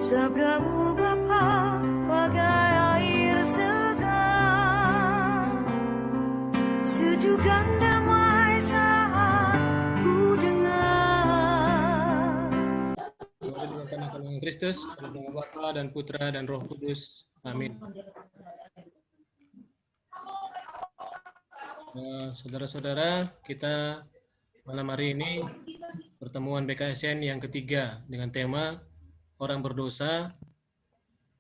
Sabdamu Bapa bagai air segar, sejuk dan damai saat ku dengar. Dimuliakan akan Kristus, dalam nama Bapa dan Putra dan Roh Kudus. Amin. Saudara-saudara, kita malam hari ini pertemuan BKSN yang ketiga dengan tema orang berdosa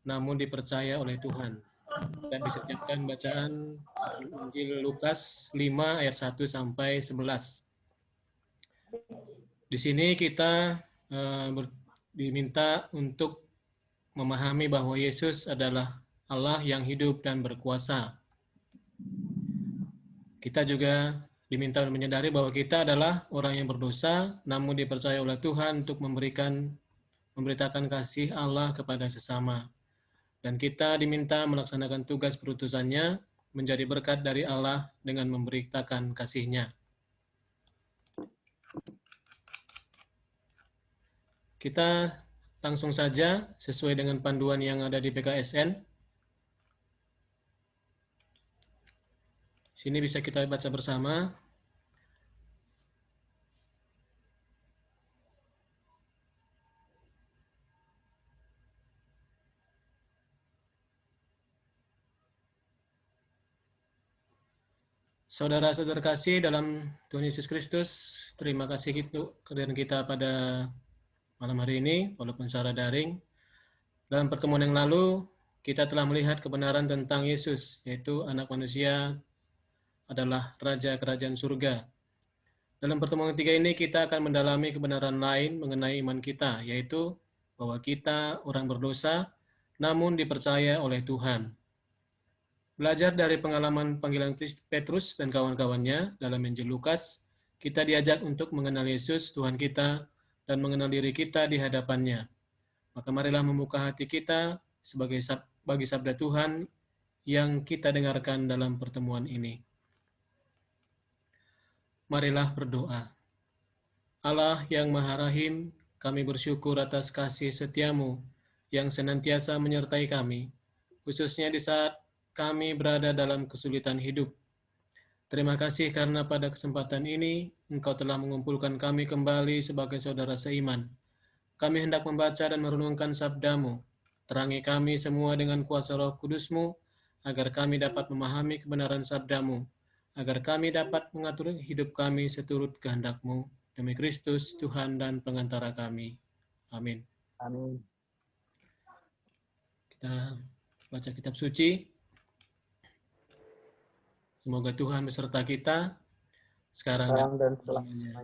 namun dipercaya oleh Tuhan. Kita bisa siapkan bacaan Injil Lukas 5 ayat 1 sampai 11. Di sini kita diminta untuk memahami bahwa Yesus adalah Allah yang hidup dan berkuasa. Kita juga diminta menyadari bahwa kita adalah orang yang berdosa, namun dipercaya oleh Tuhan untuk memberitakan kasih Allah kepada sesama. Dan kita diminta melaksanakan tugas perutusannya, menjadi berkat dari Allah dengan memberitakan kasih-Nya. Kita langsung saja sesuai dengan panduan yang ada di PKSN. Sini bisa kita baca bersama. Saudara-saudara kasih dalam Tuhan Yesus Kristus, terima kasih kehadiran kita pada malam hari ini, walaupun secara daring. Dalam pertemuan yang lalu, kita telah melihat kebenaran tentang Yesus, yaitu anak manusia adalah Raja Kerajaan Surga. Dalam pertemuan ketiga ini, kita akan mendalami kebenaran lain mengenai iman kita, yaitu bahwa kita orang berdosa, namun dipercaya oleh Tuhan. Belajar dari pengalaman panggilan Petrus dan kawan-kawannya dalam Injil Lukas, kita diajak untuk mengenal Yesus, Tuhan kita, dan mengenal diri kita di hadapannya. Maka marilah membuka hati kita bagi sabda Tuhan yang kita dengarkan dalam pertemuan ini. Marilah berdoa. Allah yang Maha Rahim, kami bersyukur atas kasih setiamu yang senantiasa menyertai kami, khususnya di saat kami berada dalam kesulitan hidup. Terima kasih karena pada kesempatan ini Engkau telah mengumpulkan kami kembali sebagai saudara seiman. Kami hendak membaca dan merenungkan sabda-Mu. Terangi kami semua dengan kuasa Roh Kudus-Mu, agar kami dapat memahami kebenaran sabda-Mu, agar kami dapat mengatur hidup kami seturut kehendak-Mu. Demi Kristus, Tuhan dan pengantara kami. Amin. Amin. Kita baca kitab suci. Semoga Tuhan beserta kita sekarang dan selamanya.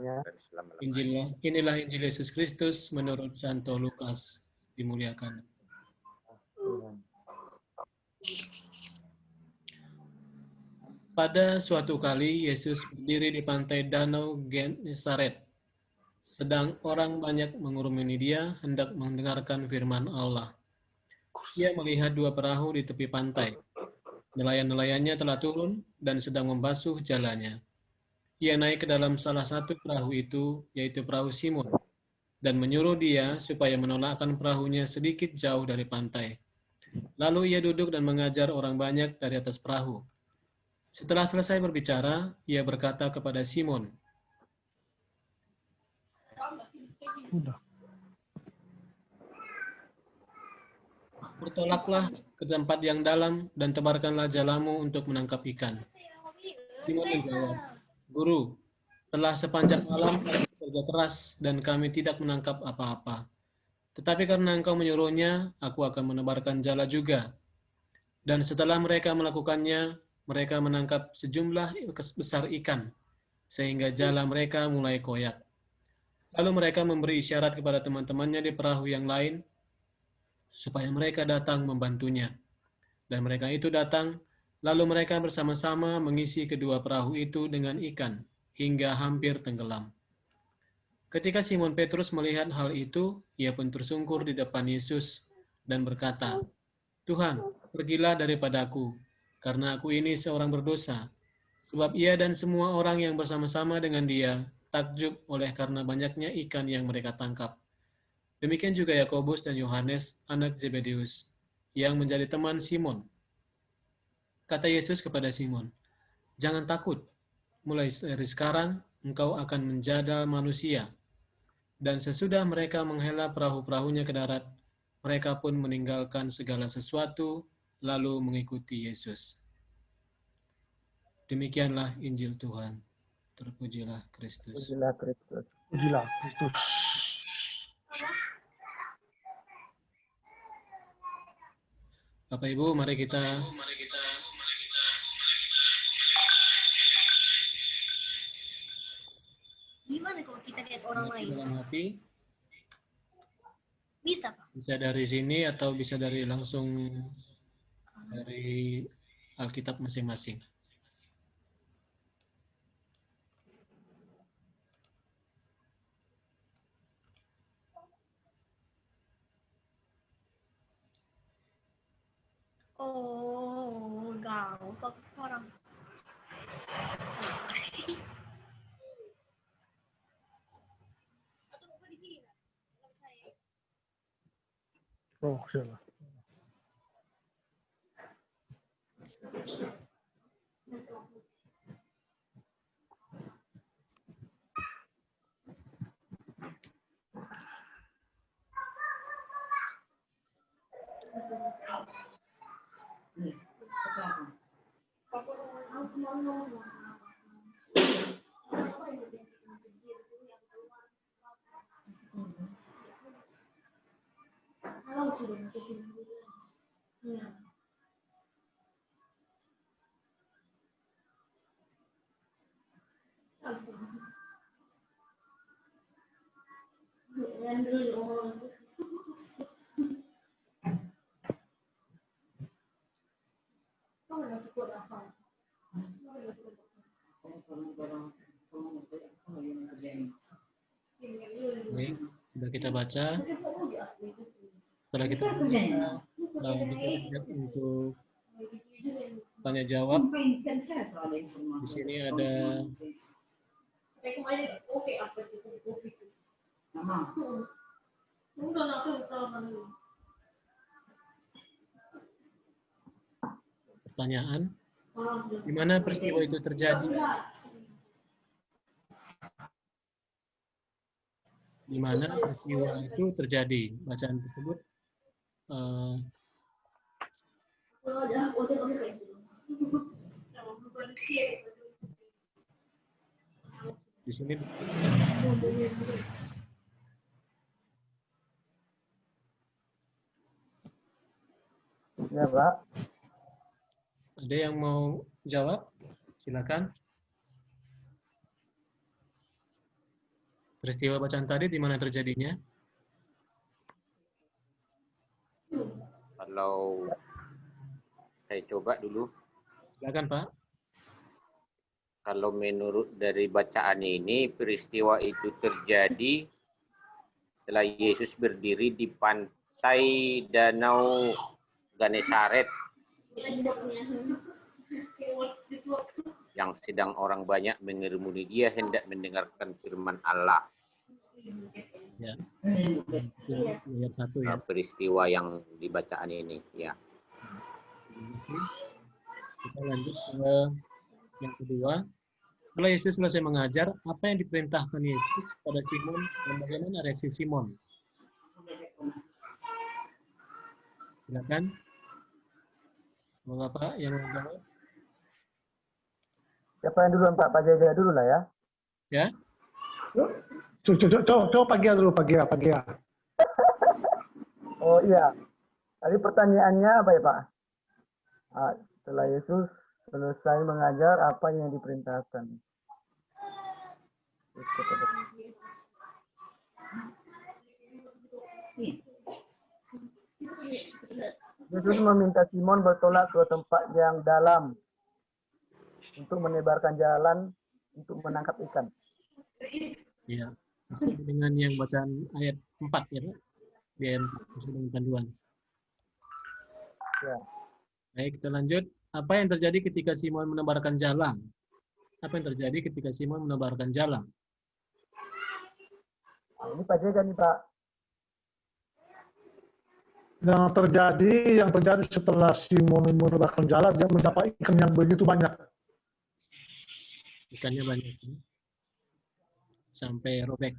Inilah Injil Yesus Kristus menurut Santo Lukas. Dimuliakan. Pada suatu kali Yesus berdiri di pantai Danau Genesaret. Sedang orang banyak mengurumuni dia hendak mendengarkan firman Allah. Ia melihat dua perahu di tepi pantai. Nelayan-nelayannya telah turun dan sedang membasuh jalannya. Ia naik ke dalam salah satu perahu itu, yaitu perahu Simon, dan menyuruh dia supaya menolakkan perahunya sedikit jauh dari pantai. Lalu ia duduk dan mengajar orang banyak dari atas perahu. Setelah selesai berbicara, ia berkata kepada Simon, "Bertolaklah ke tempat yang dalam dan tebarkanlah jalamu untuk menangkap ikan." Simon menjawab, "Guru, telah sepanjang malam kami bekerja keras dan kami tidak menangkap apa-apa. Tetapi karena Engkau menyuruhnya, aku akan menebarkan jala juga." Dan setelah mereka melakukannya, mereka menangkap sejumlah besar ikan, sehingga jala mereka mulai koyak. Lalu mereka memberi isyarat kepada teman-temannya di perahu yang lain, supaya mereka datang membantunya. Dan mereka itu datang, lalu mereka bersama-sama mengisi kedua perahu itu dengan ikan, hingga hampir tenggelam. Ketika Simon Petrus melihat hal itu, ia pun tersungkur di depan Yesus dan berkata, "Tuhan, pergilah daripadaku, karena aku ini seorang berdosa." Sebab ia dan semua orang yang bersama-sama dengan dia takjub oleh karena banyaknya ikan yang mereka tangkap. Demikian juga Yakobus dan Yohanes, anak Zebedeus, yang menjadi teman Simon. Kata Yesus kepada Simon, "Jangan takut, mulai dari sekarang engkau akan menjadi manusia." Dan sesudah mereka menghela perahu-perahunya ke darat, mereka pun meninggalkan segala sesuatu, lalu mengikuti Yesus. Demikianlah Injil Tuhan. Terpujilah Kristus. Pujilah Kristus. Pujilah Kristus. Bapak Ibu, mari kita Gimana kalau kita lihat orang lain? dalam hati, Bisa, Pak. bisa dari sini atau bisa dari langsung dari Alkitab masing-masing. Oh, gampang orang. Oh, siapa? Baik, sudah kita baca. Setelah kita baca, kita untuk tanya jawab. Di sini ada pertanyaan. Di mana peristiwa itu terjadi? Di mana peristiwa itu terjadi? Bacaan tersebut di sini Ya, Pak. ada yang mau jawab? Silakan. Peristiwa bacaan tadi di mana terjadinya? Kalau saya coba dulu, Silakan, Pak. kalau menurut dari bacaan ini, peristiwa itu terjadi setelah Yesus berdiri di pantai Danau Genesaret yang sedang orang banyak mengerumuni dia hendak mendengarkan firman Allah. Ya. Ayat 1 ya. Peristiwa yang dibacaan ini, ya. Kita lanjut ke yang kedua. Setelah Yesus selesai mengajar, apa yang diperintahkan Yesus pada Simon dan bagaimana reaksi Simon? Silakan. Bapak yang mau jawab? Siapa yang duluan, Pak? Pak Jaja dulu lah ya. Ya. Coba pagi dulu, pagi. Oh iya. Tadi pertanyaannya apa ya, Pak? Setelah Yesus selesai mengajar, apa yang diperintahkan? Yesus meminta Simon bertolak ke tempat yang dalam untuk menebarkan jalan untuk menangkap ikan. Ya. Sesuai dengan yang bacaan ayat 4 ya, Pak. Di ayat 4, sesuai dengan panduan. Ya. Baik, kita lanjut. Apa yang terjadi ketika Simon menebarkan jalan? Apa yang terjadi ketika Simon menebarkan jalan? Nah, ini Pak Jaja nih, Pak. Yang terjadi setelah Simon menebarkan jala, dia mendapat ikan yang begitu banyak. Ikannya banyak. Sampai robek.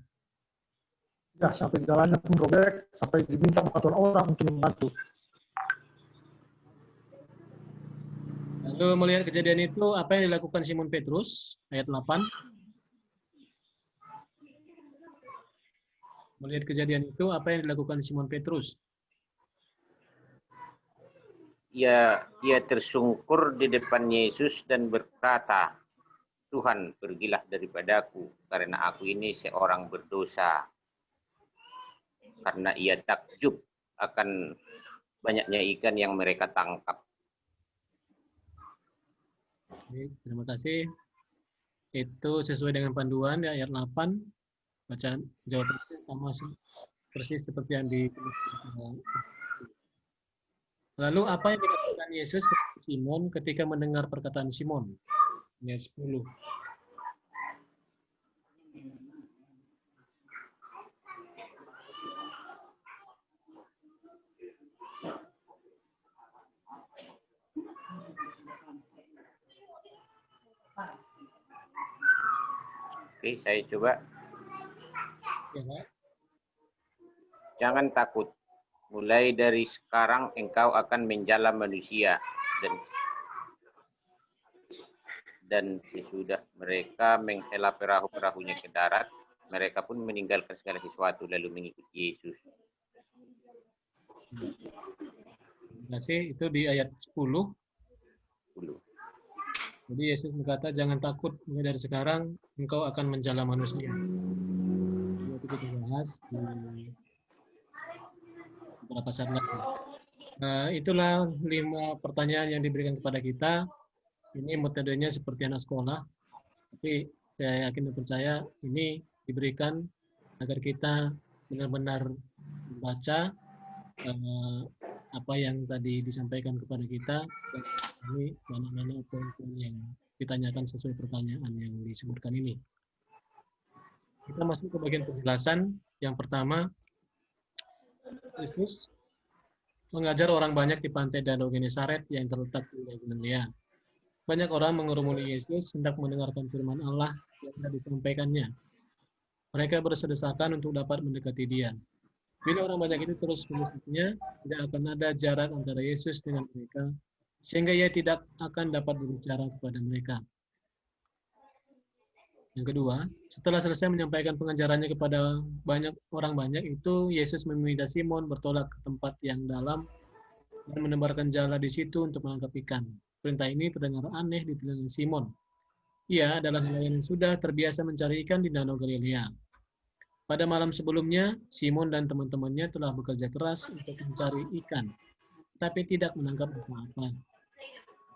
Ya, sampai jalannya pun robek, sampai diminta bantuan orang untuk membantu. Lalu melihat kejadian itu, apa yang dilakukan Simon Petrus? Ayat 8. Melihat kejadian itu, apa yang dilakukan Simon Petrus? Ia tersungkur di depan Yesus dan berkata, Tuhan, pergilah daripadaku, karena aku ini seorang berdosa. Karena ia takjub akan banyaknya ikan yang mereka tangkap. Baik, terima kasih. Itu sesuai dengan panduan di ayat 8. Bacaan jawabannya sama persis seperti yang disebutkan. Lalu apa yang dikatakan Yesus kepada Simon ketika mendengar perkataan Simon? Ayat 10. Oke, saya coba. Ya, Pak. Jangan takut. Mulai dari sekarang engkau akan menjala manusia. Dan sesudah mereka menghela perahu-perahunya ke darat, mereka pun meninggalkan segala sesuatu lalu mengikuti Yesus. Terima kasih. Itu di ayat 10. Jadi Yesus berkata, jangan takut, mulai dari sekarang engkau akan menjala manusia. Itu kita bahas di beberapa saat lagi. Nah, itulah 5 pertanyaan yang diberikan kepada kita. Ini metodenya seperti anak sekolah, tapi saya yakin dan percaya ini diberikan agar kita benar-benar membaca apa yang tadi disampaikan kepada kita, dan ini mana-mana poin-poin yang ditanyakan sesuai pertanyaan yang disebutkan ini. Kita masuk ke bagian penjelasan. Yang pertama, Yesus mengajar orang banyak di pantai Danau Genesaret yang terletak di Galilea. Banyak orang mengerumuni Yesus hendak mendengarkan firman Allah yang telah disampaikannya. Mereka bersedesakan untuk dapat mendekati Dia. Bila orang banyak itu terus mendekatinya, tidak akan ada jarak antara Yesus dengan mereka, sehingga Ia tidak akan dapat berbicara kepada mereka. Yang kedua, setelah selesai menyampaikan pengajarannya kepada orang banyak itu, Yesus meminta Simon bertolak ke tempat yang dalam dan menebarkan jala di situ untuk menangkap ikan. Perintah ini terdengar aneh di telinga Simon. Ia adalah nelayan yang sudah terbiasa mencari ikan di Danau Galilea. Pada malam sebelumnya, Simon dan teman-temannya telah bekerja keras untuk mencari ikan, tapi tidak menangkap apa-apa.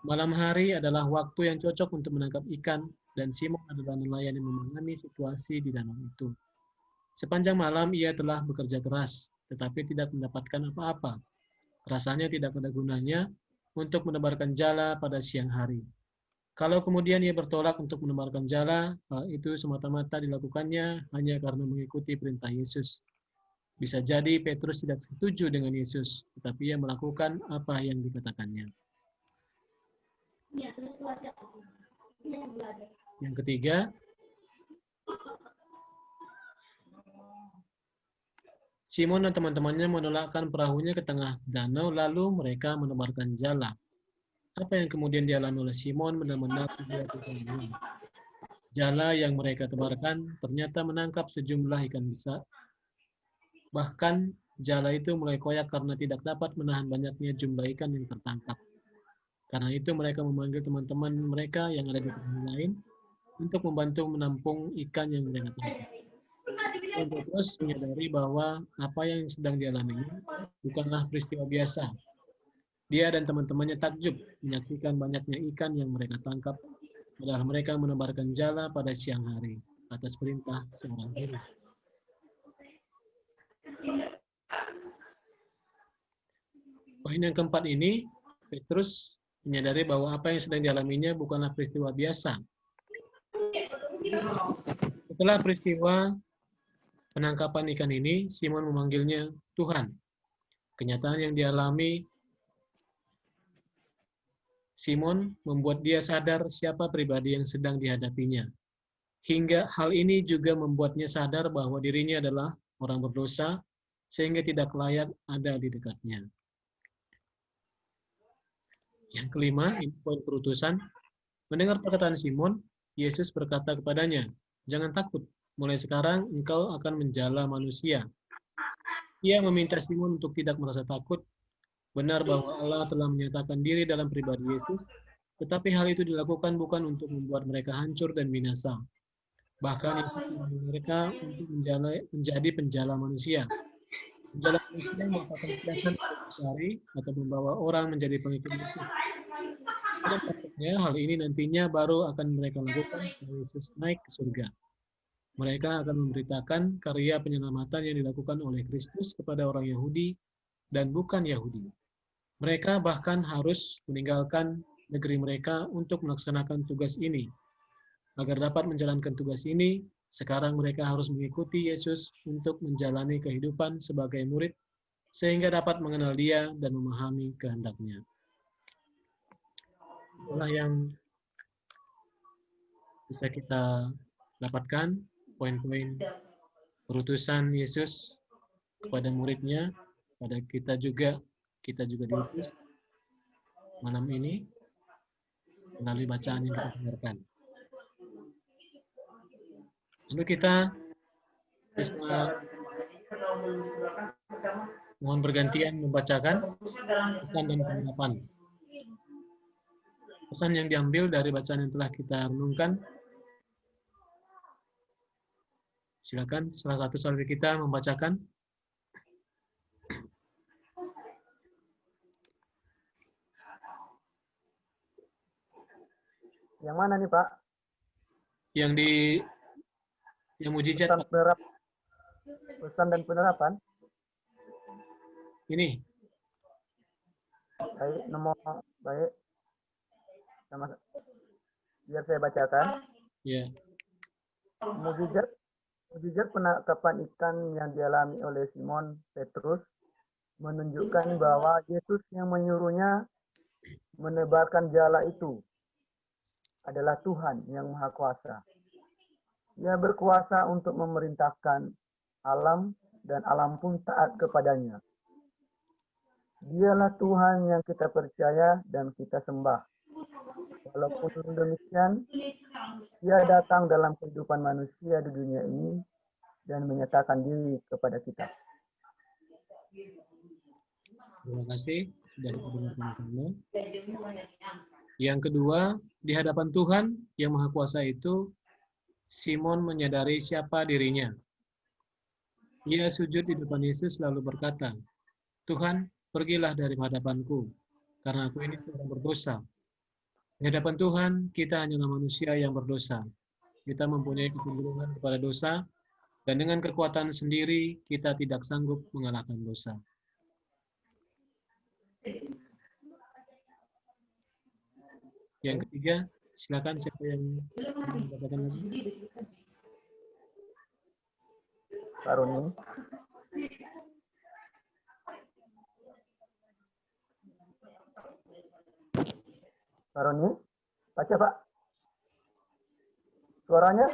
Malam hari adalah waktu yang cocok untuk menangkap ikan, dan Simon adalah nelayan yang memahami situasi di danau itu. Sepanjang malam ia telah bekerja keras, tetapi tidak mendapatkan apa-apa. Rasanya tidak ada gunanya untuk menebarkan jala pada siang hari. Kalau kemudian ia bertolak untuk menebarkan jala, hal itu semata-mata dilakukannya hanya karena mengikuti perintah Yesus. Bisa jadi Petrus tidak setuju dengan Yesus, tetapi ia melakukan apa yang dikatakannya. Yang ketiga, Simon dan teman-temannya menolakkan perahunya ke tengah danau, lalu mereka menebarkan jala. Apa yang kemudian dialami oleh Simon benar-benar dilakukan. Jala yang mereka tebarkan ternyata menangkap sejumlah ikan besar. Bahkan jala itu mulai koyak karena tidak dapat menahan banyaknya jumlah ikan yang tertangkap. Karena itu mereka memanggil teman-teman mereka yang ada di tempat lain untuk membantu menampung ikan yang mereka tangkap. Petrus menyadari bahwa apa yang sedang dialaminya bukanlah peristiwa biasa. Dia dan teman-temannya takjub menyaksikan banyaknya ikan yang mereka tangkap, padahal mereka menebarkan jala pada siang hari atas perintah seorang diri. Poin yang keempat ini, Petrus menyadari bahwa apa yang sedang dialaminya bukanlah peristiwa biasa. Setelah peristiwa penangkapan ikan ini, Simon memanggilnya Tuhan. Kenyataan yang dialami Simon membuat dia sadar siapa pribadi yang sedang dihadapinya. Hingga hal ini juga membuatnya sadar bahwa dirinya adalah orang berdosa, sehingga tidak layak ada di dekatnya. Yang kelima, ini poin perutusan. Mendengar perkataan Simon, Yesus berkata kepadanya, "Jangan takut, mulai sekarang engkau akan menjala manusia." Ia meminta Simon untuk tidak merasa takut. Benar bahwa Allah telah menyatakan diri dalam pribadi Yesus, tetapi hal itu dilakukan bukan untuk membuat mereka hancur dan binasa. Bahkan itu memanggil mereka untuk menjadi penjala manusia. Penjala manusia yang merupakan kiasan untuk mencari atau membawa orang menjadi pengikut Yesus. Pada praktiknya, hal ini nantinya baru akan mereka lakukan setelah Yesus naik ke surga. Mereka akan memberitakan karya penyelamatan yang dilakukan oleh Kristus kepada orang Yahudi dan bukan Yahudi. Mereka bahkan harus meninggalkan negeri mereka untuk melaksanakan tugas ini. Agar dapat menjalankan tugas ini, sekarang mereka harus mengikuti Yesus untuk menjalani kehidupan sebagai murid, sehingga dapat mengenal Dia dan memahami kehendak-Nya. Itulah yang bisa kita dapatkan, poin-poin perutusan Yesus kepada murid-Nya, pada kita juga diutus malam ini melalui bacaan yang kita dengarkan. Lalu kita bisa mohon bergantian membacakan pesan dan penerapan. Pesan yang diambil dari bacaan yang telah kita renungkan. Silakan salah satu saudara kita membacakan. Yang mana nih, Pak? Yang mujizat Pesan dan penerapan. ini. Baik. Biar saya bacakan. Ya. Mujizat penangkapan ikan yang dialami oleh Simon Petrus menunjukkan bahwa Yesus yang menyuruhnya menebarkan jala itu adalah Tuhan yang Maha Kuasa. Ia berkuasa untuk memerintahkan alam dan alam pun taat kepadanya. Dialah Tuhan yang kita percaya dan kita sembah. Walaupun demikian, Ia datang dalam kehidupan manusia di dunia ini dan menyatakan diri kepada kita. Terima kasih sudah didengarkan semua. Yang kedua, di hadapan Tuhan yang Maha Kuasa itu, Simon menyadari siapa dirinya. Ia sujud di depan Yesus lalu berkata, "Tuhan, pergilah dari hadapanku, karena aku ini orang berdosa." Di hadapan Tuhan, kita hanyalah manusia yang berdosa. Kita mempunyai kecenderungan kepada dosa, dan dengan kekuatan sendiri, kita tidak sanggup mengalahkan dosa. Yang ketiga, silakan siapa yang mengatakan lagi? Pak Roni. Pak Roni, baca Pak. Suaranya?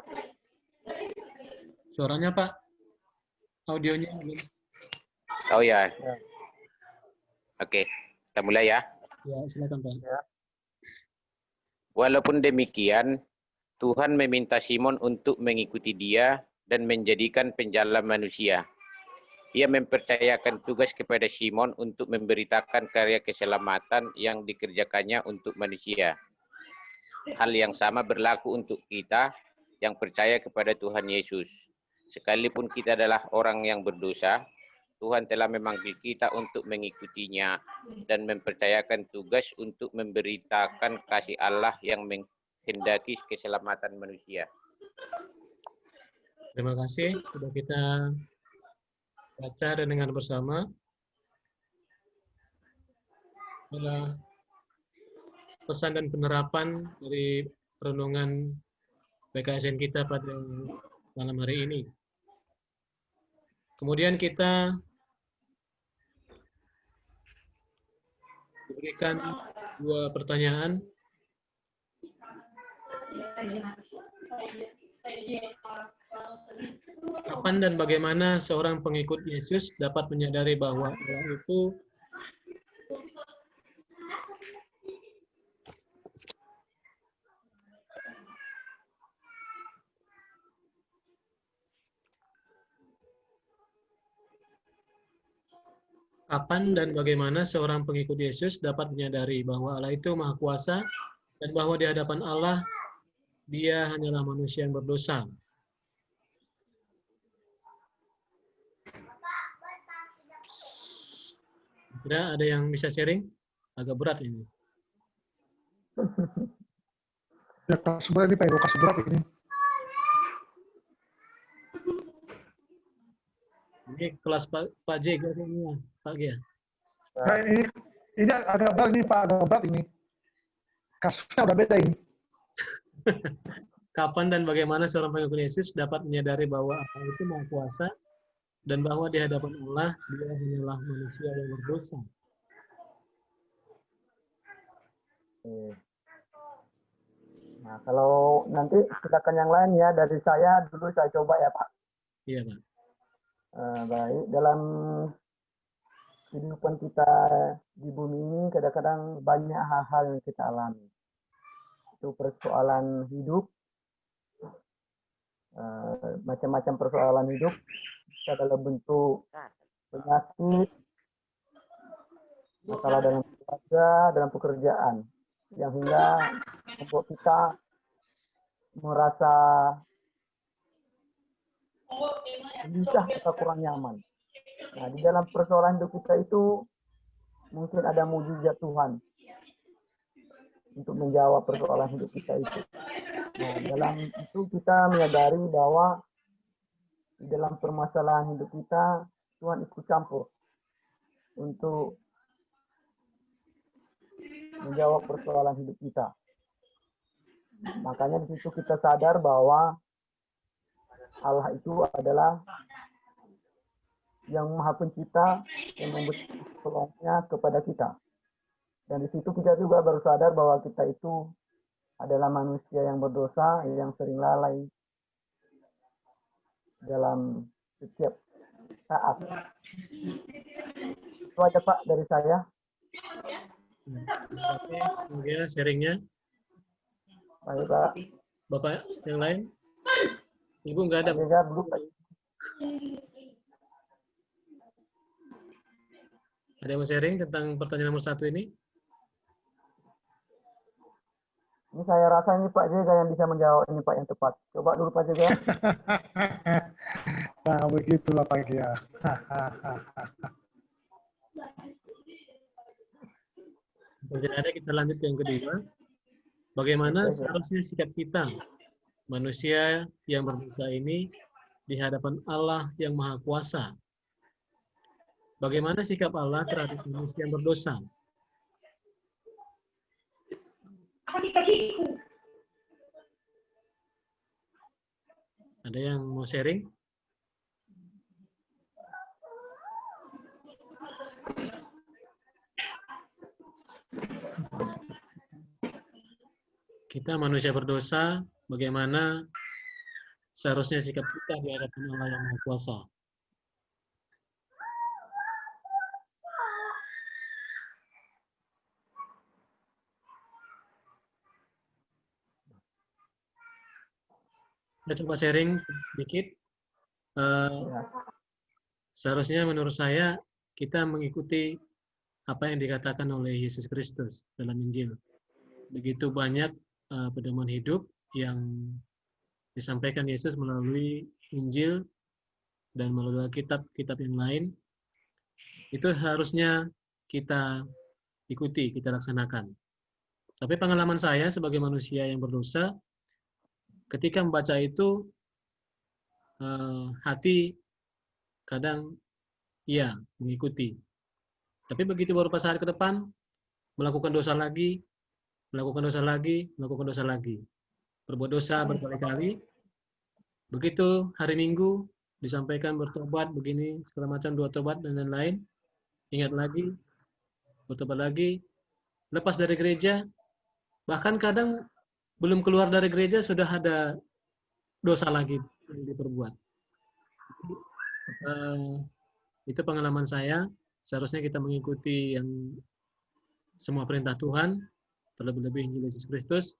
Suaranya Pak, audionya. Oh ya. Oke, kita mulai ya. Ya, silakan Pak. Ya. Walaupun demikian, Tuhan meminta Simon untuk mengikuti Dia dan menjadikan penjala manusia. Ia mempercayakan tugas kepada Simon untuk memberitakan karya keselamatan yang dikerjakannya untuk manusia. Hal yang sama berlaku untuk kita yang percaya kepada Tuhan Yesus. Sekalipun kita adalah orang yang berdosa, Tuhan telah memanggil kita untuk mengikutinya dan mempercayakan tugas untuk memberitakan kasih Allah yang menghendaki keselamatan manusia. Terima kasih sudah kita baca dan dengar bersama. Adalah pesan dan penerapan dari renungan PKSN kita pada malam hari ini. Kemudian kita memberikan dua pertanyaan. Kapan dan bagaimana seorang pengikut Yesus dapat menyadari bahwa Allah itu Kapan dan bagaimana seorang pengikut Yesus dapat menyadari bahwa Allah itu Maha Kuasa dan bahwa di hadapan Allah dia hanyalah manusia yang berdosa? Kira ada yang bisa sharing? Agak berat ini. Ya, kelas berat ini Pak Edo, kelas berat ini. Ini kelas Pak J, ini Pak G. Nah, ini agak berat ini Pak, agak berat ini. Kasusnya udah beda ini. Kapan dan bagaimana seorang pengikut Yesus dapat menyadari bahwa Allah itu Maha Kuasa dan bahwa di hadapan Allah dia hanyalah manusia yang berdosa? Nah, kalau nanti silakan yang lain ya, dari saya dulu saya coba ya Pak. Iya Pak. Baik, dalam kehidupan kita di bumi ini kadang-kadang banyak hal-hal yang kita alami. Itu persoalan hidup, macam-macam persoalan hidup, bisa dalam bentuk penyakit, masalah dalam keluarga, dalam pekerjaan, yang hingga membuat kita merasa gelisah atau kurang nyaman. Nah, di dalam persoalan hidup kita itu mungkin ada mujizat Tuhan untuk menjawab persoalan hidup kita itu. Nah, dalam itu kita menyadari bahwa di dalam permasalahan hidup kita Tuhan ikut campur untuk menjawab persoalan hidup kita. Makanya di situ kita sadar bahwa Allah itu adalah yang Maha Pencipta yang memberi tolongnya kepada kita. Dan di situ kita juga baru sadar bahwa kita itu adalah manusia yang berdosa, yang sering lalai dalam setiap saat. Itu aja Pak dari saya. Oke, sharingnya. Baik Pak. Bapak yang lain? Ibu nggak ada. Pak dulu Pak. Ada yang mau sharing tentang pertanyaan nomor 1 ini? Ini saya rasa ini Pak Jega yang bisa menjawab ini Pak yang tepat. Coba dulu Pak Jega. Nah, begitulah Pak ya. Pertanyaan ada, kita lanjut ke yang kedua. Bagaimana seharusnya sikap kita, manusia yang berdosa ini, di hadapan Allah yang Maha Kuasa? Bagaimana sikap Allah terhadap manusia yang berdosa? Ada yang mau sharing? Kita manusia berdosa, bagaimana seharusnya sikap kita di hadapan Allah yang Maha Kuasa? Kita coba sharing sedikit. Seharusnya menurut saya kita mengikuti apa yang dikatakan oleh Yesus Kristus dalam Injil. Begitu banyak pedoman hidup yang disampaikan Yesus melalui Injil dan melalui kitab-kitab yang lain. Itu harusnya kita ikuti, kita laksanakan. Tapi pengalaman saya sebagai manusia yang berdosa, ketika membaca itu, hati kadang iya mengikuti. Tapi begitu beberapa saat ke depan, melakukan dosa lagi, melakukan dosa lagi, melakukan dosa lagi. Berbuat dosa berkali-kali. Begitu hari Minggu disampaikan bertobat begini, segala macam 2 tobat dan lain-lain. Ingat lagi, bertobat lagi, lepas dari gereja, bahkan kadang belum keluar dari gereja sudah ada dosa lagi yang diperbuat. Itu pengalaman saya. Seharusnya kita mengikuti yang semua perintah Tuhan, terlebih-lebih Injil Yesus Kristus.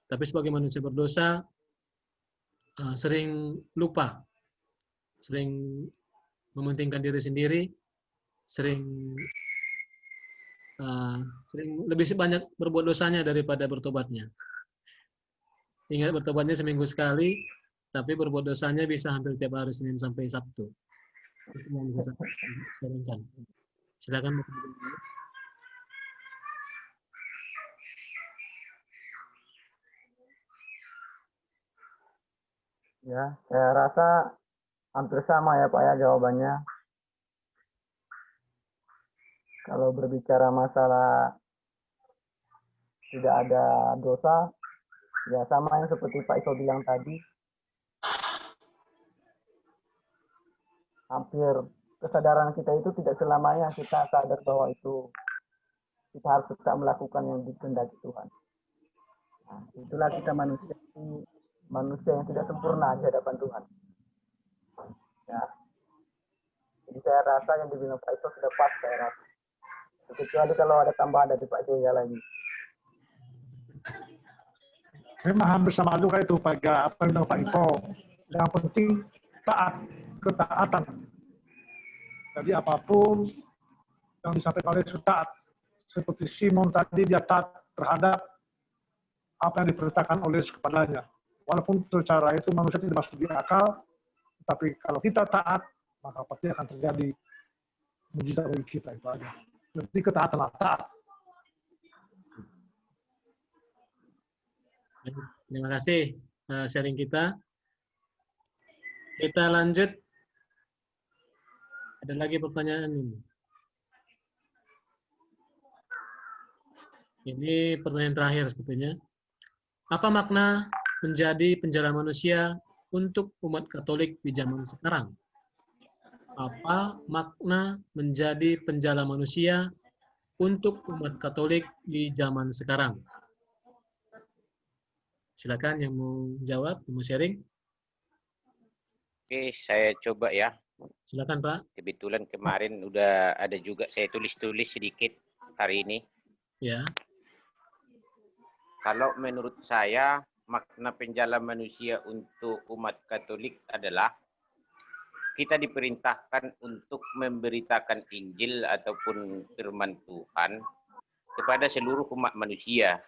Tapi sebagai manusia berdosa, sering lupa, sering mementingkan diri sendiri, sering lebih banyak berbuat dosanya daripada bertobatnya. Ingat, bertobatnya seminggu sekali, tapi berbuat dosanya bisa hampir tiap hari Senin sampai Sabtu. Itu yang bisa saya sarankan. Silakan. Ya, saya rasa hampir sama ya Pak ya jawabannya. Kalau berbicara masalah tidak ada dosa, ya sama yang seperti Pak Iso bilang tadi. Hampir kesadaran kita itu tidak selamanya kita sadar bahwa itu kita harus tetap melakukan yang dikehendaki Tuhan. Nah, itulah kita manusia yang tidak sempurna di hadapan Tuhan. Ya. Jadi saya rasa yang dibilang Pak Iso sudah pas saya rasa. Kecuali kalau ada tambahan dari Pak Jaya lagi. Memang hampir sama juga itu Pak apa yang bilang Pak Iko. Yang penting taat, ketaatan. Jadi apapun yang disampaikan oleh Yesus taat. Seperti Simon tadi dia taat terhadap apa yang diperintahkan oleh Yesus kepadanya. Walaupun secara itu manusia tidak masuk di akal, tapi kalau kita taat, maka pasti akan terjadi mujizat bagi kita itu aja. Jadi ketaatanlah, taat. Terima kasih sharing kita. Kita lanjut. Ada lagi pertanyaan ini. Ini pertanyaan terakhir sepertinya. Apa makna menjadi penjala manusia untuk umat Katolik di zaman sekarang? Apa makna menjadi penjala manusia untuk umat Katolik di zaman sekarang? Silakan yang mau jawab, yang mau sharing. Oke, saya coba ya. Silakan Pak. Kebetulan kemarin udah ada juga saya tulis-tulis sedikit hari ini. Ya. Kalau menurut saya, makna penjala manusia untuk umat Katolik adalah kita diperintahkan untuk memberitakan Injil ataupun firman Tuhan kepada seluruh umat manusia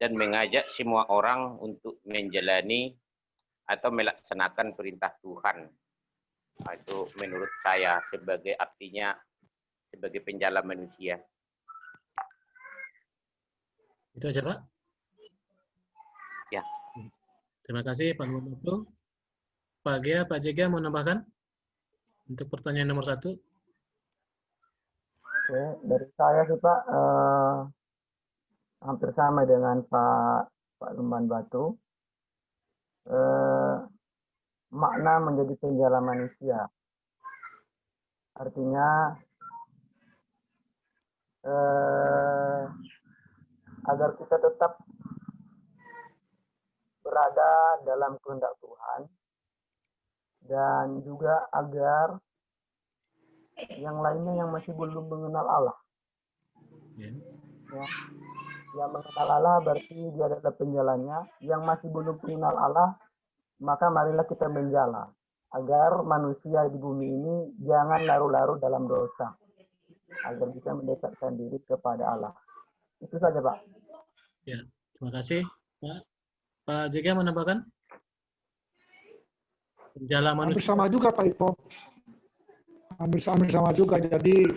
dan mengajak semua orang untuk menjalani atau melaksanakan perintah Tuhan. Nah, itu menurut saya sebagai artinya sebagai penjala manusia. Itu aja Pak. Ya. Terima kasih Pak Muhammad. Pak Gia, Pak Jega mau nambahkan untuk pertanyaan nomor 1? Oke, dari saya sih Pak, hampir sama dengan Pak Lumban Batu. Makna menjadi penjala manusia. Artinya agar kita tetap berada dalam kehendak Tuhan dan juga agar yang lainnya yang masih belum mengenal Allah. Ya. Yang mengenal Allah berarti dia adalah penjalanya. Yang masih belum mengenal Allah, maka marilah kita menjala agar manusia di bumi ini jangan larut-larut dalam dosa, agar bisa mendekatkan diri kepada Allah. Itu saja Pak. Ya, terima kasih Pak. Pak Jega menambahkan? Penjala manusia. Hampir sama juga Pak Iko. Hampir sama juga. Jadi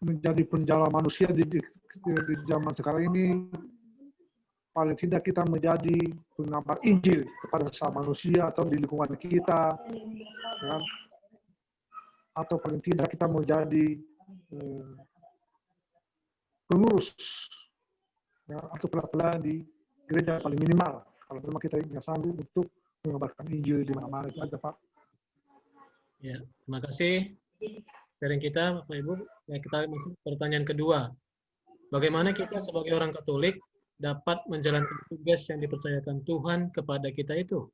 menjadi penjala manusia di zaman sekarang ini, paling tidak kita menjadi pengabar Injil kepada sesama manusia atau di lingkungan kita, ya. Atau paling tidak kita menjadi pengurus, ya, atau pelayan di gereja paling minimal. Kalau memang kita nggak sanggup untuk mengabarkan Injil di mana-mana, itu aja Pak. Ya, terima kasih. sharing kita, Bapak Ibu. Ya, kita masuk ke pertanyaan kedua. Bagaimana kita sebagai orang Katolik dapat menjalankan tugas yang dipercayakan Tuhan kepada kita itu?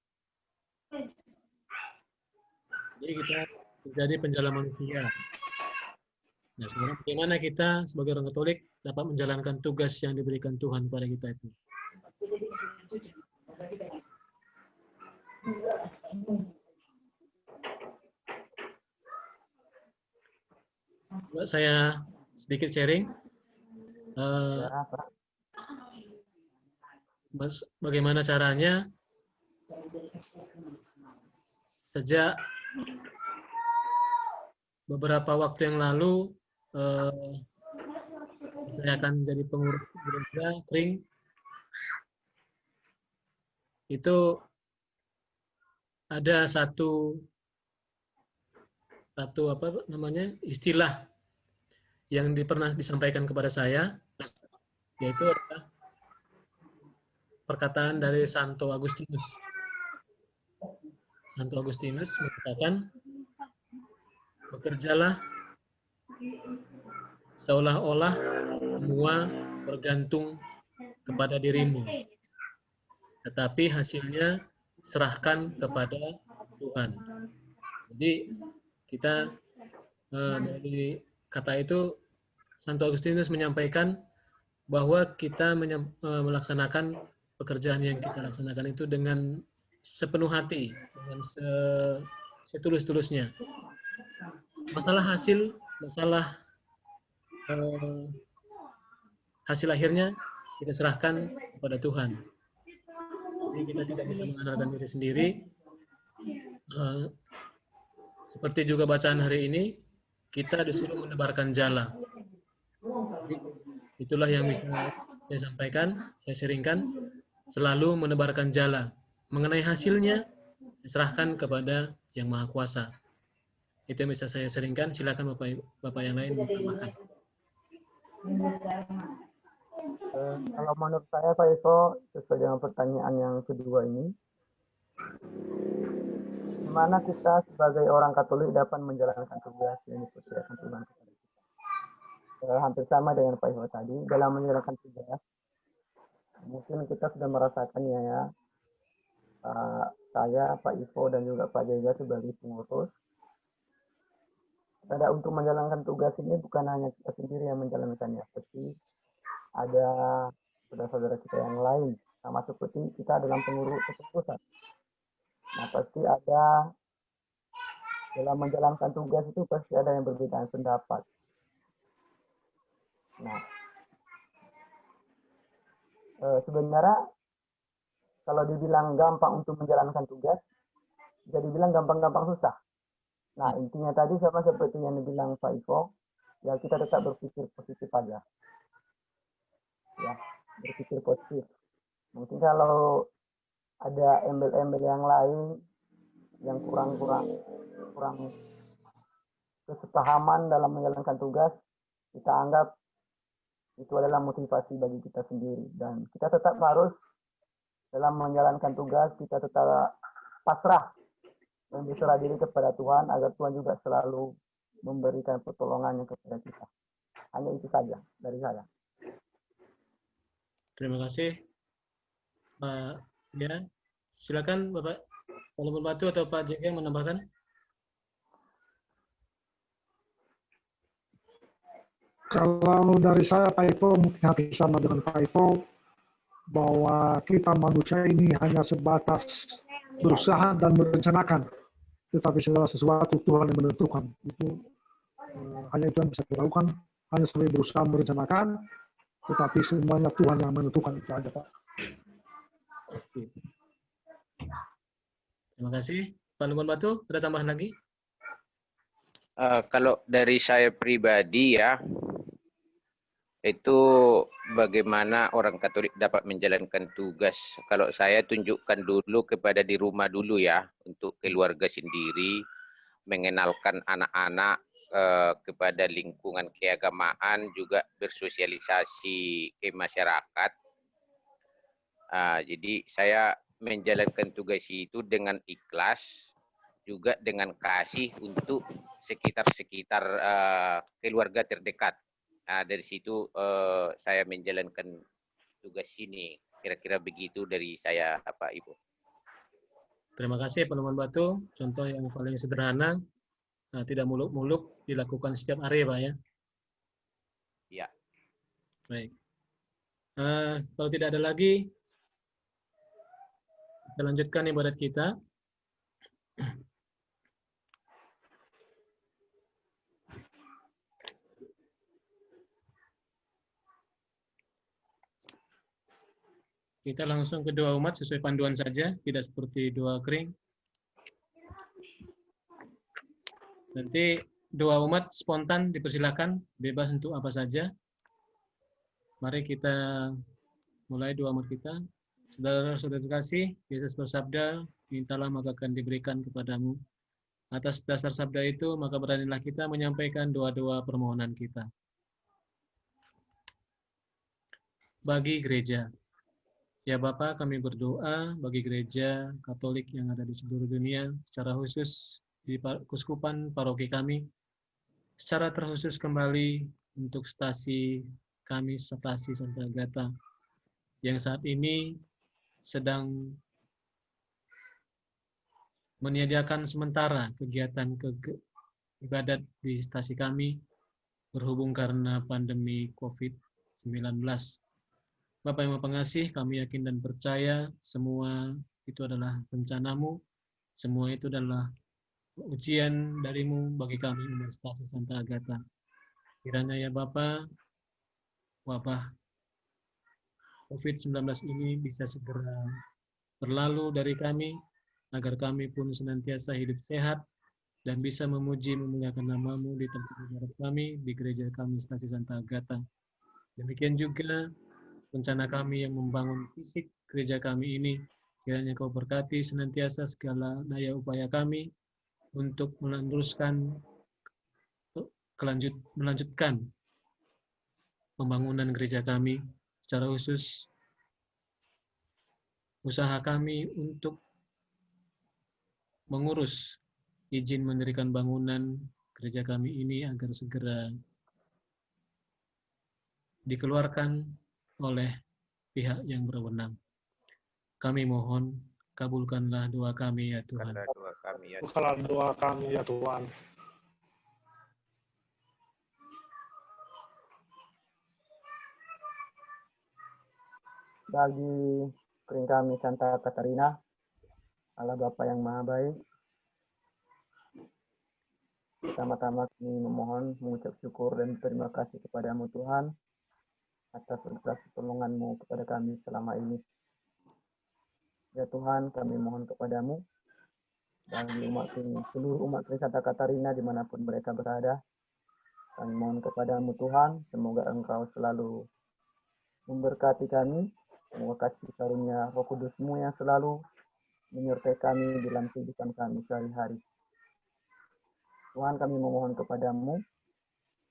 Jadi kita menjadi penjala manusia. Nah, sebenarnya bagaimana kita sebagai orang Katolik dapat menjalankan tugas yang diberikan Tuhan kepada kita itu? Coba saya sedikit sharing. Ya, Pak. Bagaimana caranya? Sejak beberapa waktu yang lalu, saya akan jadi pengurus gereja Kring. Itu ada satu apa namanya istilah yang pernah disampaikan kepada saya, yaitu adalah perkataan dari Santo Agustinus. Santo Agustinus mengatakan, bekerjalah seolah-olah semua bergantung kepada dirimu, tetapi hasilnya serahkan kepada Tuhan. Jadi kita dari kata itu Santo Agustinus menyampaikan bahwa kita melaksanakan pekerjaan yang kita laksanakan itu dengan sepenuh hati, dengan setulus-tulusnya. Masalah hasil akhirnya kita serahkan kepada Tuhan. Jadi kita tidak bisa mengandalkan diri sendiri. Seperti juga bacaan hari ini, kita disuruh menebarkan jala. Jadi, itulah yang bisa saya sampaikan, saya sharingkan, selalu menebarkan jala. Mengenai hasilnya, diserahkan kepada Yang Maha Kuasa. Itu yang bisa saya sharingkan. Silakan Bapak yang lain menambahkan. Kalau menurut saya Pak Eko, sesuai dengan pertanyaan yang kedua ini, gimana kita sebagai orang Katolik dapat menjalankan tugas yang dipercayakan Tuhan kepada kita? Hampir sama dengan Pak Eko tadi, dalam menjalankan tugas, mungkin kita sudah merasakannya ya, saya, Pak Ivo, dan juga Pak Jega sebagai pengurus. Pada untuk menjalankan tugas ini bukan hanya kita sendiri yang menjalankannya, seperti ada saudara-saudara kita yang lain, sama seperti kita dalam pengurus kepengurusan. Nah, pasti ada dalam menjalankan tugas itu pasti ada yang berbeda pendapat. Nah, sebenarnya kalau dibilang gampang untuk menjalankan tugas, jadi bilang gampang-gampang susah. Nah, intinya tadi sama seperti yang dibilang Pak Ivo, ya kita tetap berpikir positif aja. Ya, berpikir positif. Mungkin kalau ada embel-embel yang lain yang kurang kesepahaman dalam menjalankan tugas, kita anggap itu adalah motivasi bagi kita sendiri, dan kita tetap harus dalam menjalankan tugas kita tetap pasrah dan berserah diri kepada Tuhan agar Tuhan juga selalu memberikan pertolongannya kepada kita. Hanya itu saja dari saya. Terima kasih, Pak. Ya, silakan Bapak Solomon Batu atau Pak JK yang menambahkan. Kalau dari saya, Pak Ivo, mungkin hampir sama dengan Pak Ivo, bahwa kita manusia ini hanya sebatas berusaha dan merencanakan, tetapi segala sesuatu Tuhan yang menentukan. Itu hanya itu yang bisa kita lakukan, hanya sampai berusaha merencanakan, tetapi semuanya Tuhan yang menentukan. Itu aja, Pak. Terima kasih. Pak Lumon Batu, ada tambahan lagi? Kalau dari saya pribadi ya, itu bagaimana orang Katolik dapat menjalankan tugas. Kalau saya tunjukkan dulu kepada di rumah dulu ya, untuk keluarga sendiri, mengenalkan anak-anak kepada lingkungan keagamaan, juga bersosialisasi ke masyarakat. Jadi saya menjalankan tugas itu dengan ikhlas, juga dengan kasih untuk sekitar-sekitar keluarga terdekat. Nah, dari situ saya menjalankan tugas ini. Kira-kira begitu dari saya, Pak Ibu. Terima kasih Pak Luman Batu. Contoh yang paling sederhana, tidak muluk-muluk, dilakukan setiap hari Pak ya. Ya. Baik. Kalau tidak ada lagi, kita lanjutkan ibadat kita. Kita langsung ke doa umat sesuai panduan saja, tidak seperti doa kering. Nanti doa umat spontan dipersilakan, bebas untuk apa saja. Mari kita mulai doa umat kita. Saudara-saudara kasih, Yesus bersabda, mintalah maka akan diberikan kepadamu. Atas dasar sabda itu, maka beranilah kita menyampaikan doa-doa permohonan kita. Bagi gereja, ya Bapa, kami berdoa bagi gereja Katolik yang ada di seluruh dunia, secara khusus di Kuskupan Paroki kami, secara terkhusus kembali untuk stasi kami, stasi Santa Agata, yang saat ini sedang menyediakan sementara kegiatan ibadat di stasi kami berhubung karena pandemi COVID-19. Bapak yang Maha Pengasih, kami yakin dan percaya semua itu adalah rencanamu, semua itu adalah ujian darimu bagi kami umat stasi Santa Agata. Kiranya ya Bapak, wabah COVID-19 ini bisa segera berlalu dari kami, agar kami pun senantiasa hidup sehat dan bisa memuji memuliakan nama-Mu di tempat ibadat kami, di gereja kami Stasi Santa Agata. Demikian juga rencana kami yang membangun fisik gereja kami ini, kiranya Kau berkati senantiasa segala daya upaya kami untuk melanjutkan pembangunan gereja kami, secara khusus usaha kami untuk mengurus izin mendirikan bangunan gereja kami ini agar segera dikeluarkan oleh pihak yang berwenang. Kami mohon, kabulkanlah doa kami ya Tuhan. Doa kami ya Bukalah doa kami ya Tuhan. Bagi kering kami Santa Katarina, Allah Bapa yang Maha Baik, pertama-tama kami memohon mengucap syukur dan terima kasih kepadamu Tuhan atas segala pertolongan-Mu kepada kami selama ini. Ya Tuhan, kami mohon kepadamu bagi seluruh umat Kering Santa Katarina dimanapun mereka berada. Kami mohon kepadamu Tuhan, semoga Engkau selalu memberkati kami, semoga kasih karunia Roh Kudus-Mu yang selalu menyertai kami dalam kehidupan kami sehari-hari. Tuhan, kami memohon kepadamu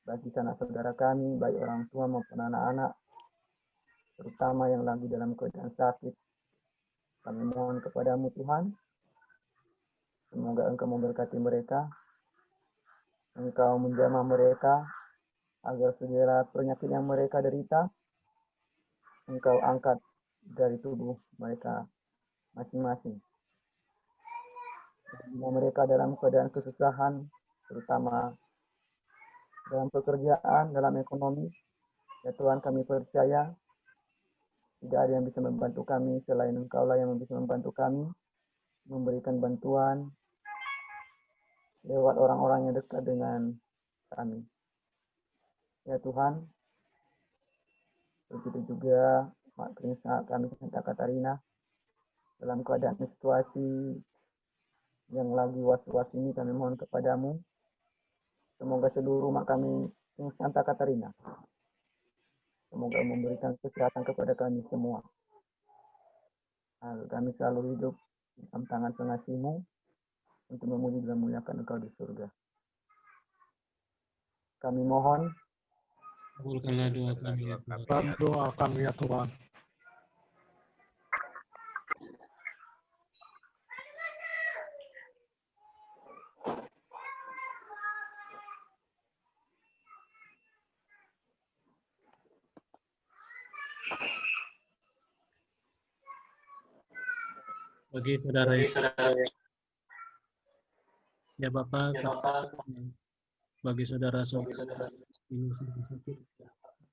bagi sanak saudara kami, baik orang tua maupun anak-anak, terutama yang lagi dalam keadaan sakit. Kami mohon kepadamu Tuhan, semoga Engkau memberkati mereka, Engkau menjamah mereka, agar segala penyakit yang mereka derita, Engkau angkat dari tubuh mereka masing-masing. Bila mereka dalam keadaan kesusahan, terutama dalam pekerjaan, dalam ekonomi, ya Tuhan, kami percaya tidak ada yang bisa membantu kami selain Engkau lah yang bisa membantu kami, memberikan bantuan lewat orang-orang yang dekat dengan kami. Ya Tuhan, begitu juga Mak Krishna kami Santa Katarina dalam keadaan situasi yang lagi was-was ini, kami mohon kepadamu, semoga seluruh mak kami Santa Katarina, semoga memberikan kesehatan kepada kami semua, agar kami selalu hidup dalam tangan pengasih-Mu untuk memuji dan memuliakan Engkau di surga. Kami mohon, Kabulkanlah doa kami ya Tuhan. Dan doa kami ya Tuhan. Bagi saudara ya Bapak, bagi saudara-saudara ini sedang sakit,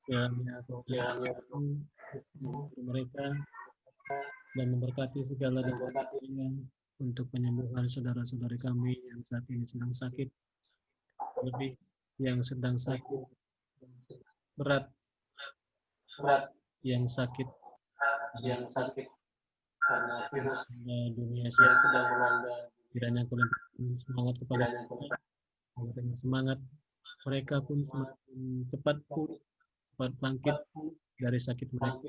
kiranya Tuhan mereka dan memberkati segala dakwanya untuk penyembuhan saudara-saudari kami yang saat ini sedang sakit, lebih yang sedang sakit berat, yang sakit karena virus dunia sedang melanda. Kiranya kalian semangat kepada mereka, dengan semangat mereka pun semakin cepat pulih, cepat bangkit dari sakit mereka.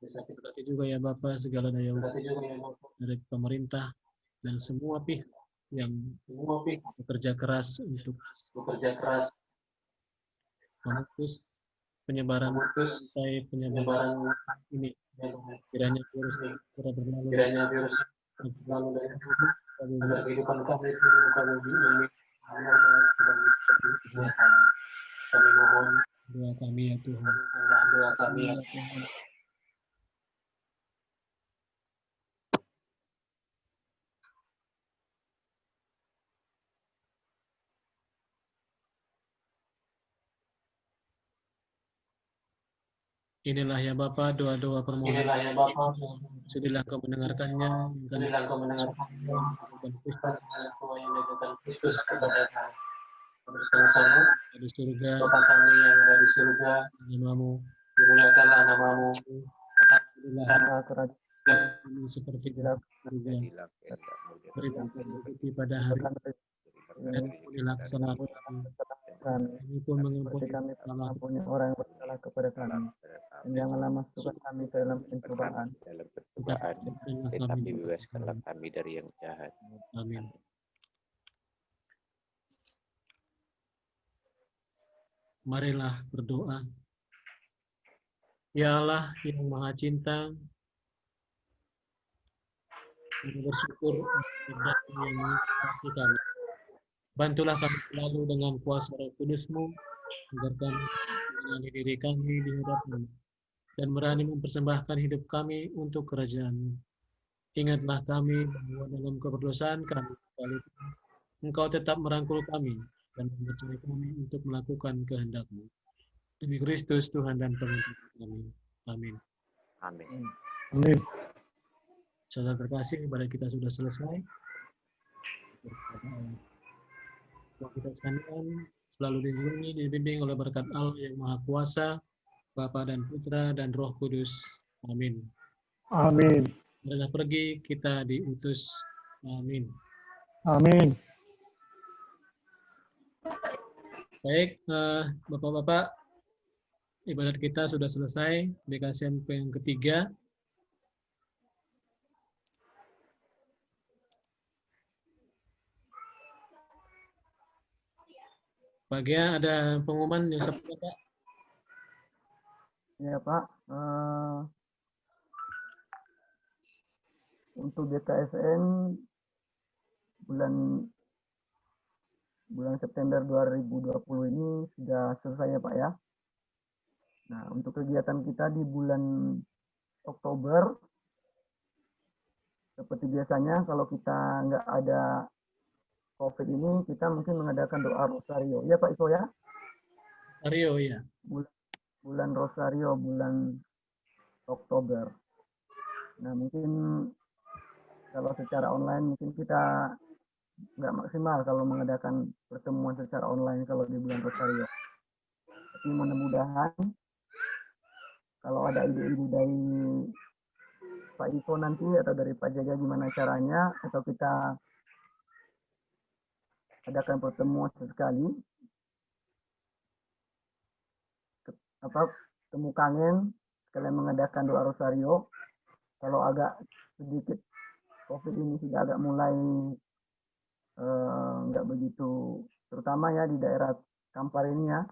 Berkati juga ya Bapak segala daya upaya dari pemerintah dan semua pihak yang bekerja keras untuk memutus penyebaran ini. Kiranya virus segera berlalu agar kehidupan kami di muka bumi ini kami mohon doa kami ya Tuhan. Inilah ya Bapa doa-doa permohonan. Sudilah Kau mendengarkannya. Kristus kepada bersama-sama di surga. Bapa kami yang ada di surga, namamu dimuliakanlah namamu. Datanglah kerajaan seperti di surga. Berikan rezeki pada hari dan ampunilah kesalahan kami pun mengampuni orang yang bersalah kepada kami. Dan janganlah masukkan kami ke dalam pencobaan, tetapi bebaskanlah kami dari yang jahat. Amin. Marilah berdoa. Ya Allah yang Maha Cinta, kami bersyukur atas yang mengasihi kami. Bantulah kami selalu dengan kuasa Roh Kudus-Mu, agar kami mengenali diri kami di hadapan-Mu dan berani mempersembahkan hidup kami untuk kerajaan-Mu. Ingatlah kami bahwa dalam keberdosaan kami, sekalipun Engkau tetap merangkul kami dan mempercayai kami untuk melakukan kehendak-Mu. Demi Kristus Tuhan dan Pengampunan kami. Amin. Amin. Amin. Saudara terkasih, ibadah kita sudah selesai. Kita sekalian selalu dilindungi, dibimbing oleh berkat Allah yang Maha Kuasa, Bapa dan Putra dan Roh Kudus. Amin. Amin. Marilah pergi, kita diutus. Amin. Amin. Baik, Bapak-Bapak, ibadat kita sudah selesai. Dikasih yang ketiga. Bagia ada pengumuman yang seperti Pak? Ya Pak, untuk GKSN bulan September 2020 ini sudah selesai ya Pak ya. Nah, untuk kegiatan kita di bulan Oktober, seperti biasanya kalau kita nggak ada COVID ini, kita mungkin mengadakan doa Rosario. Ya Pak Iso ya? Rosario ya. Bulan Rosario, bulan Oktober. Nah, mungkin kalau secara online mungkin kita nggak maksimal kalau mengadakan pertemuan secara online kalau di bulan Rosario. Tapi mudah-mudahan kalau ada ide-ide dari Pak Iso nanti atau dari Pak Jaga gimana caranya, atau kita adakan pertemuan sekali, temu kangen, sekalian mengadakan doa Rosario. Kalau agak sedikit COVID ini sudah agak mulai nggak begitu, terutama ya di daerah Kampar ini ya.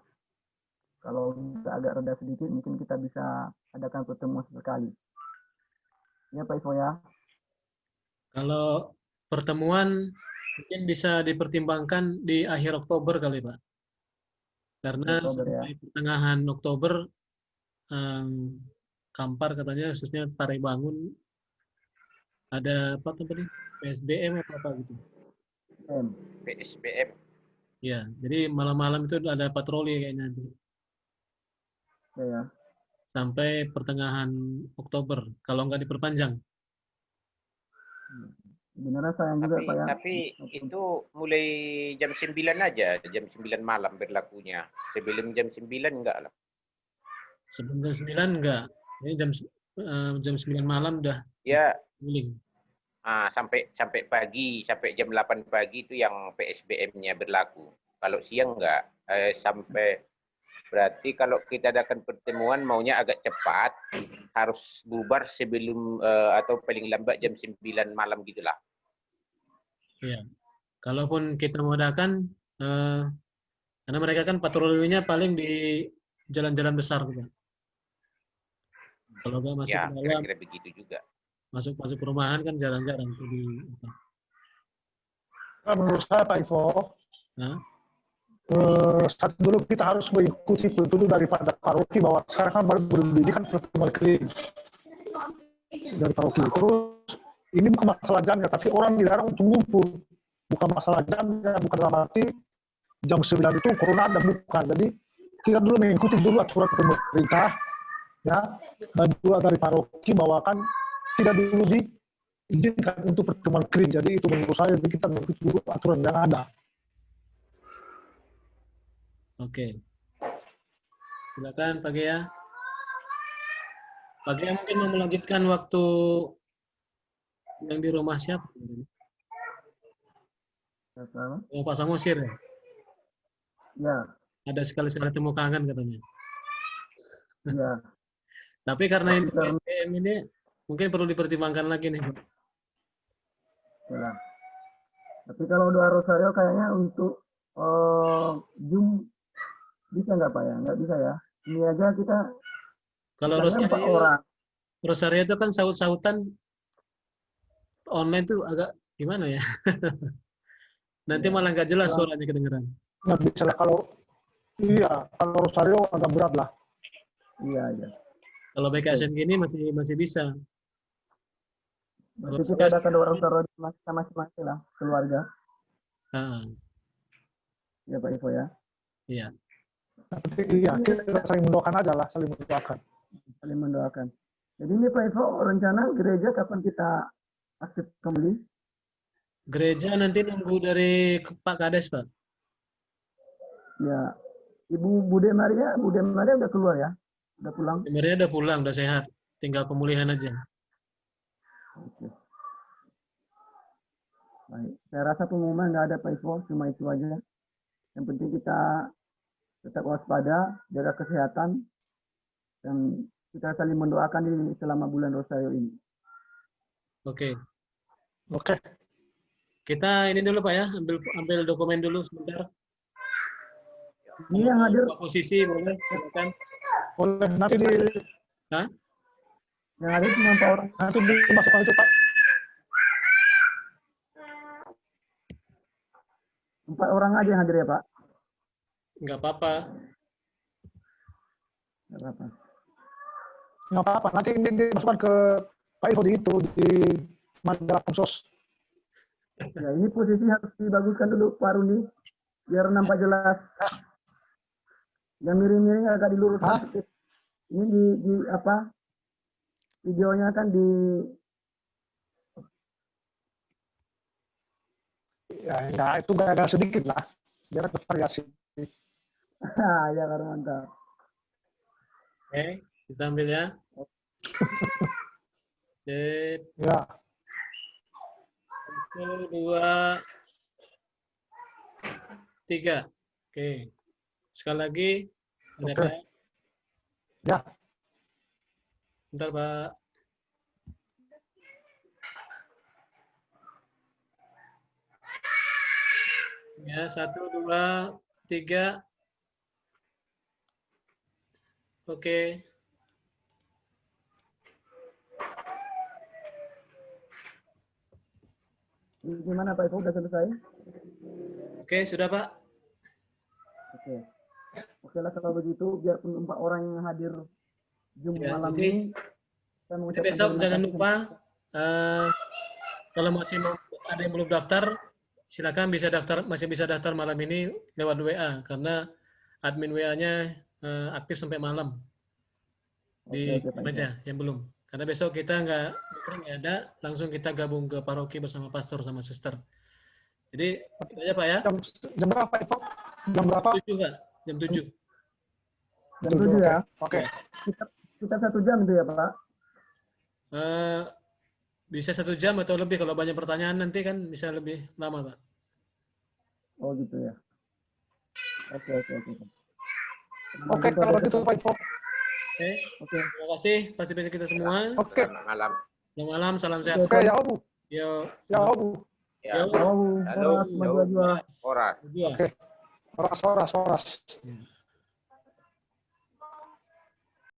Kalau agak reda sedikit, mungkin kita bisa adakan pertemuan sekali. Ya Pak Iso ya. Kalau pertemuan mungkin bisa dipertimbangkan di akhir Oktober kali Pak. Karena Oktober, sampai pertengahan Oktober Kampar katanya khususnya Tarebangun ada apa tuh tadi? PSBM apa apa gitu. PSBM. Ya, jadi malam-malam itu ada patroli kayaknya nanti. Ya. Sampai pertengahan Oktober kalau nggak diperpanjang. Sebenarnya sayang juga Pak ya. Tapi itu mulai jam 9 aja, jam 9 malam berlakunya. Sebelum jam 9 enggak lah. Sebelum jam 9 enggak. Ini jam 9 malam udah Ya, guling. sampai pagi, sampai jam 8 pagi itu yang PSBM-nya berlaku. Kalau siang enggak, sampai berarti kalau kita adakan pertemuan maunya agak cepat, harus bubar sebelum atau paling lambat jam 9 malam gitulah. Iya. Kalaupun kita mengadakan karena mereka kan patrolinya paling di jalan-jalan besar gitu. Kalau nggak masuk Ya, ke dalam, kira-kira begitu juga. masuk perumahan kan jarang-jarang tuh di apa. Nah, menurut saya Pak Ivo, Nah, saat dulu kita harus mengikuti petunjuk daripada paroki bahwa sekarang kan baru berdiri kan pertemuan keliling dari paroki. Terus ini bukan masalah jamnya, tapi orang dilarang untuk ngumpul. Bukan masalah jamnya, bukan dalam arti jam 9 itu corona ada, bukan. Jadi kita dulu mengikuti dulu aturan pemerintah, ya, dan juga dari paroki bahwa kan tidak dulu diizinkan untuk pertemuan keliling. Jadi itu menurut saya, jadi kita mengikuti dulu aturan yang ada. oke. Silakan Pak Gea. Pak Gea mungkin mau melanjutkan waktu yang di rumah siapa? Oh, Pak Samosir ya? Ya. Ada sekali-sekali temu kangen katanya. Ya. Tapi karena ini PSBM ini mungkin perlu dipertimbangkan lagi nih, Pak. Ya. Tapi kalau doa rosario kayaknya untuk Zoom bisa nggak Pak ya? Nggak bisa ya. Ini aja kita Kalau misalnya 4 orang. Rosario itu kan saut-sautan online tuh agak gimana ya? Nanti malah nggak jelas suaranya kedengeran. Nggak bisa lah kalau Rosario agak berat lah. Iya, iya. Kalau BKSN gini masih bisa. Berarti kita adakan doa rosario masing-masing lah, keluarga. Ya Pak Ivo ya. Iya. Tapi iya, kita saling mendoakan aja lah, saling mendoakan. Saling mendoakan. Jadi ini Pak Ivo, rencana gereja kapan kita aktif kembali? Gereja nanti nunggu dari Pak Kades, Pak. Ya, Ibu Bude Maria udah keluar ya? Udah pulang? Maria udah pulang, udah sehat. Tinggal pemulihan aja. Oke. Baik. Saya rasa pengumuman nggak ada Pak Ivo, cuma itu aja. Yang penting kita tetap waspada, jaga kesehatan, dan kita saling mendoakan ini selama bulan Rosario ini. Oke. Oke. Kita ini dulu Pak ya, ambil dokumen dulu sebentar. Ini yang hadir. Posisi boleh, silakan. Boleh, nanti Hah? Yang hadir cuma 4 orang. Nanti dimasukkan itu Pak. 4 orang aja yang hadir ya Pak? Nggak apa-apa. Nggak apa-apa. Nggak apa-apa, nanti ini dimasukkan ke Pak Ivo di majalah Komsos. Ya, ini posisi harus dibaguskan dulu Pak Rundi, biar nampak jelas. Yang miring-miring agak diluruskan sedikit. Ini di apa? Videonya kan di Ya, enggak, itu agak sedikit lah, biar bervariasi. ya karena mantap. Oke, kita ambil ya. Ya. 1, 2, 3. Oke. Sekali lagi. Ada Oke. Pak? Ya. Bentar, Pak. Ya, 1, 2, 3. Oke. Gimana Pak Ivo, udah selesai? Oke, sudah Pak. Oke. Oke lah kalau begitu, biarpun 4 orang yang hadir Jumat malam jadi- ini. Saya Jadi mengucapkan besok terima jangan kasih. lupa kalau masih mau ada yang belum daftar, silakan masih bisa daftar malam ini lewat WA karena admin WA-nya aktif sampai malam di Oke, Pak Iko. meja yang belum. Karena besok kita nggak ada, langsung kita gabung ke paroki bersama pastor sama suster. Jadi itu aja Pak ya. Jam berapa itu? Jam berapa? 7 Pak, jam 7. Jam 7 ya. Oke. Kita 1 jam itu ya Pak. Bisa 1 jam atau lebih kalau banyak pertanyaan nanti kan bisa lebih lama Pak. Oh gitu ya. Oke. Oke, kalau begitu Pak Iko. Oke, Oke. terima kasih partisipasi kita semua. Oke. Selamat malam. Selamat malam, salam sehat. Oke, ya Abu. Yo. Ya Abu. Ya. Yo. Halo, Halo. Mas Dua. Ora. Dua. Oke. Horas. Ya.